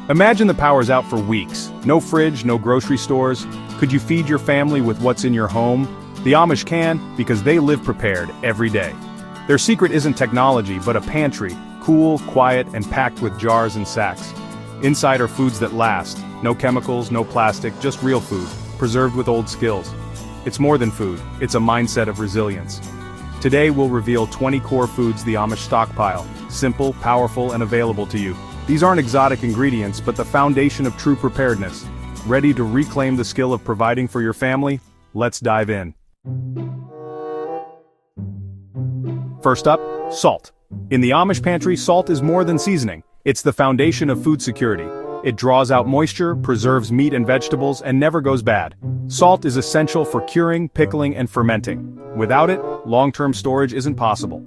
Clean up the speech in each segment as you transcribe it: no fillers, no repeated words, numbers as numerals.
Imagine the power's out for weeks. No fridge, no grocery stores. Could you feed your family with what's in your home? The Amish can, because they live prepared every day. Their secret isn't technology, but a pantry, cool, quiet, and packed with jars and sacks. Inside are foods that last. No chemicals, no plastic, just real food, preserved with old skills. It's more than food, it's a mindset of resilience. Today we'll reveal 20 core foods the Amish stockpile. Simple, powerful, and available to you. These aren't exotic ingredients, but the foundation of true preparedness. Ready to reclaim the skill of providing for your family? Let's dive in. First up, salt. In the Amish pantry, salt is more than seasoning. It's the foundation of food security. It draws out moisture, preserves meat and vegetables, and never goes bad. Salt is essential for curing, pickling, and fermenting. Without it, long-term storage isn't possible.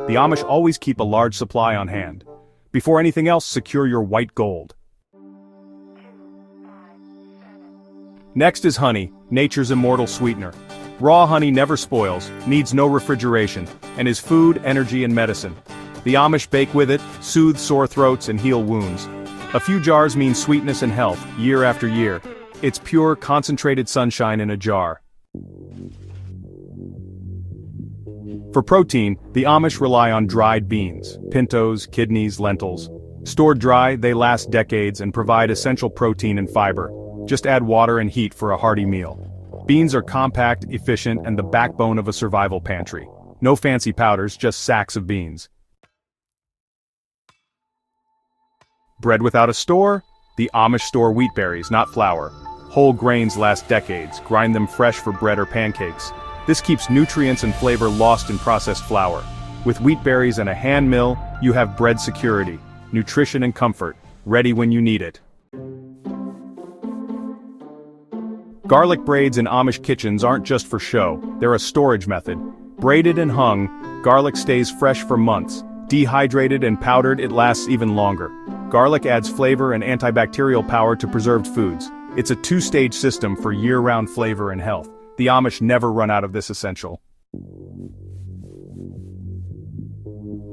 The Amish always keep a large supply on hand. Before anything else, secure your white gold. Next is honey, nature's immortal sweetener. Raw honey never spoils, needs no refrigeration, and is food, energy, and medicine. The Amish bake with it, soothe sore throats, and heal wounds. A few jars mean sweetness and health, year after year. It's pure, concentrated sunshine in a jar. For protein, the Amish rely on dried beans, pintos, kidneys, lentils. Stored dry, they last decades and provide essential protein and fiber. Just add water and heat for a hearty meal. Beans are compact, efficient, and the backbone of a survival pantry. No fancy powders, just sacks of beans. Bread without a store? The Amish store wheat berries, not flour. Whole grains last decades, grind them fresh for bread or pancakes. This keeps nutrients and flavor lost in processed flour. With wheat berries and a hand mill, you have bread security, nutrition and comfort, ready when you need it. Garlic braids in Amish kitchens aren't just for show, they're a storage method. Braided and hung, garlic stays fresh for months. Dehydrated and powdered, it lasts even longer. Garlic adds flavor and antibacterial power to preserved foods. It's a two-stage system for year-round flavor and health. The Amish never run out of this essential.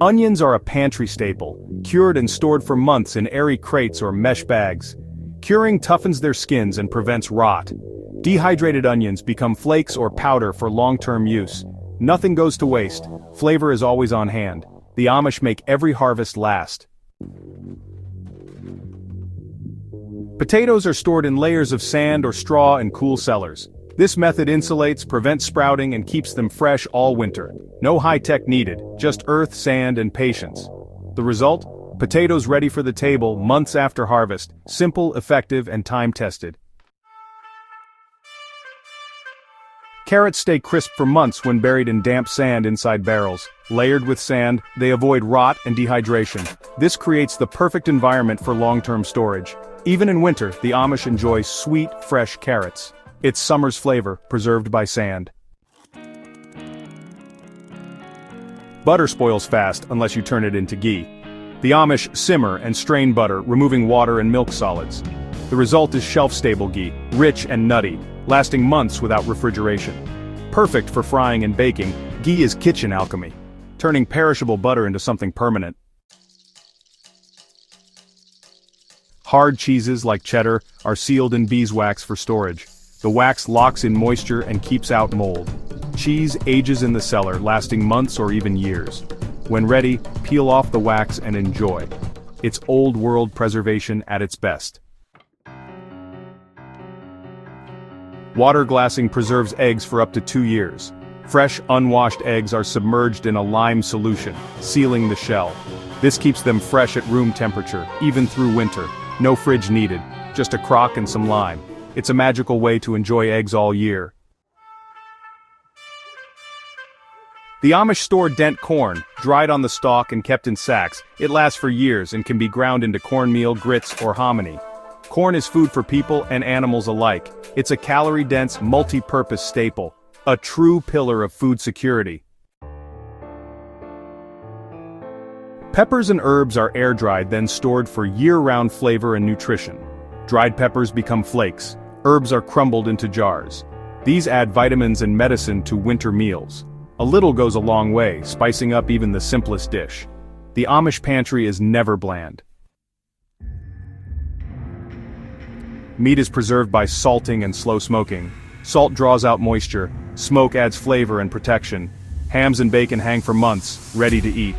Onions are a pantry staple, cured and stored for months in airy crates or mesh bags. Curing toughens their skins and prevents rot. Dehydrated onions become flakes or powder for long-term use. Nothing goes to waste. Flavor is always on hand. The Amish make every harvest last. Potatoes are stored in layers of sand or straw in cool cellars. This method insulates, prevents sprouting, and keeps them fresh all winter. No high-tech needed, just earth, sand, and patience. The result? Potatoes ready for the table months after harvest, simple, effective, and time-tested. Carrots stay crisp for months when buried in damp sand inside barrels. Layered with sand, they avoid rot and dehydration. This creates the perfect environment for long-term storage. Even in winter, the Amish enjoy sweet, fresh carrots. It's summer's flavor, preserved by sand. Butter spoils fast unless you turn it into ghee. The Amish simmer and strain butter, removing water and milk solids. The result is shelf-stable ghee, rich and nutty, lasting months without refrigeration. Perfect for frying and baking, ghee is kitchen alchemy, turning perishable butter into something permanent. Hard cheeses like cheddar are sealed in beeswax for storage. The wax locks in moisture and keeps out mold. Cheese ages in the cellar, lasting months or even years. When ready, peel off the wax and enjoy. It's old-world preservation at its best. Water glassing preserves eggs for up to 2 years. Fresh, unwashed eggs are submerged in a lime solution, sealing the shell. This keeps them fresh at room temperature, even through winter. No fridge needed, just a crock and some lime. It's a magical way to enjoy eggs all year. The Amish store dent corn, dried on the stalk and kept in sacks. It lasts for years and can be ground into cornmeal, grits, or hominy. Corn is food for people and animals alike. It's a calorie-dense, multi-purpose staple, a true pillar of food security. Peppers and herbs are air-dried, then stored for year-round flavor and nutrition. Dried peppers become flakes. Herbs are crumbled into jars. These add vitamins and medicine to winter meals. A little goes a long way, spicing up even the simplest dish. The Amish pantry is never bland. Meat is preserved by salting and slow smoking. Salt draws out moisture, smoke adds flavor and protection. Hams and bacon hang for months, ready to eat.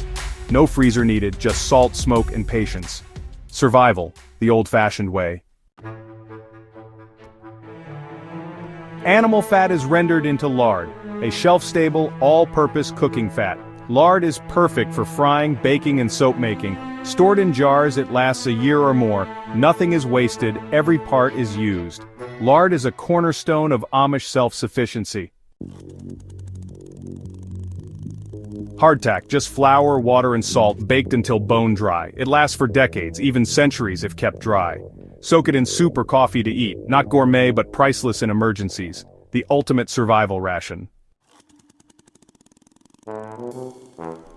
No freezer needed, just salt, smoke, and patience. Survival, the old-fashioned way. Animal fat is rendered into lard, a shelf-stable, all-purpose cooking fat. Lard is perfect for frying, baking, and soap making. Stored in jars, it lasts a year or more. Nothing is wasted, every part is used. Lard is a cornerstone of Amish self-sufficiency. Hardtack, just flour, water, and salt, baked until bone dry. It lasts for decades, even centuries if kept dry. Soak it in soup or coffee to eat, not gourmet but priceless in emergencies. The ultimate survival ration.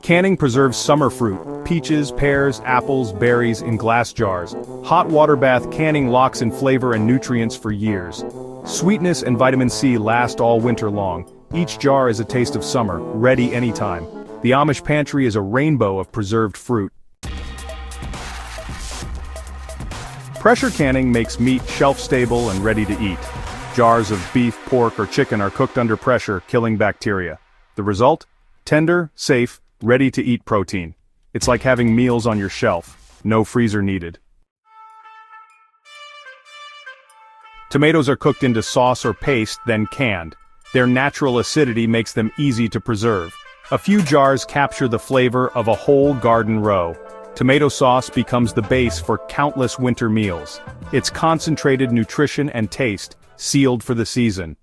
Canning preserves summer fruit, peaches, pears, apples, berries in glass jars. Hot water bath canning locks in flavor and nutrients for years. Sweetness and vitamin C last all winter long. Each jar is a taste of summer, ready anytime. The Amish pantry is a rainbow of preserved fruit. Pressure canning makes meat shelf-stable and ready to eat. Jars of beef, pork, or chicken are cooked under pressure, killing bacteria. The result? Tender, safe, ready-to-eat protein. It's like having meals on your shelf. No freezer needed. Tomatoes are cooked into sauce or paste, then canned. Their natural acidity makes them easy to preserve. A few jars capture the flavor of a whole garden row. Tomato sauce becomes the base for countless winter meals. It's concentrated nutrition and taste, sealed for the season.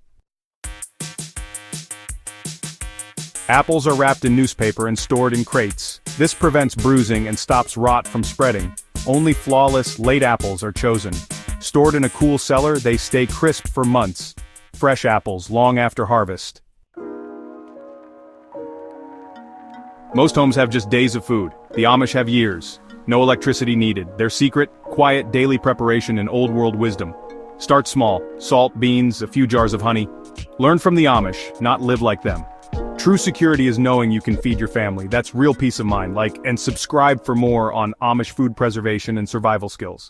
Apples are wrapped in newspaper and stored in crates. This prevents bruising and stops rot from spreading. Only flawless, late apples are chosen. Stored in a cool cellar, they stay crisp for months. Fresh apples, long after harvest. Most homes have just days of food. The Amish have years. No electricity needed. Their secret, quiet daily preparation and old world wisdom. Start small. Salt, beans, a few jars of honey. Learn from the Amish, not live like them. True security is knowing you can feed your family. That's real peace of mind. Like and subscribe for more on Amish food preservation and survival skills.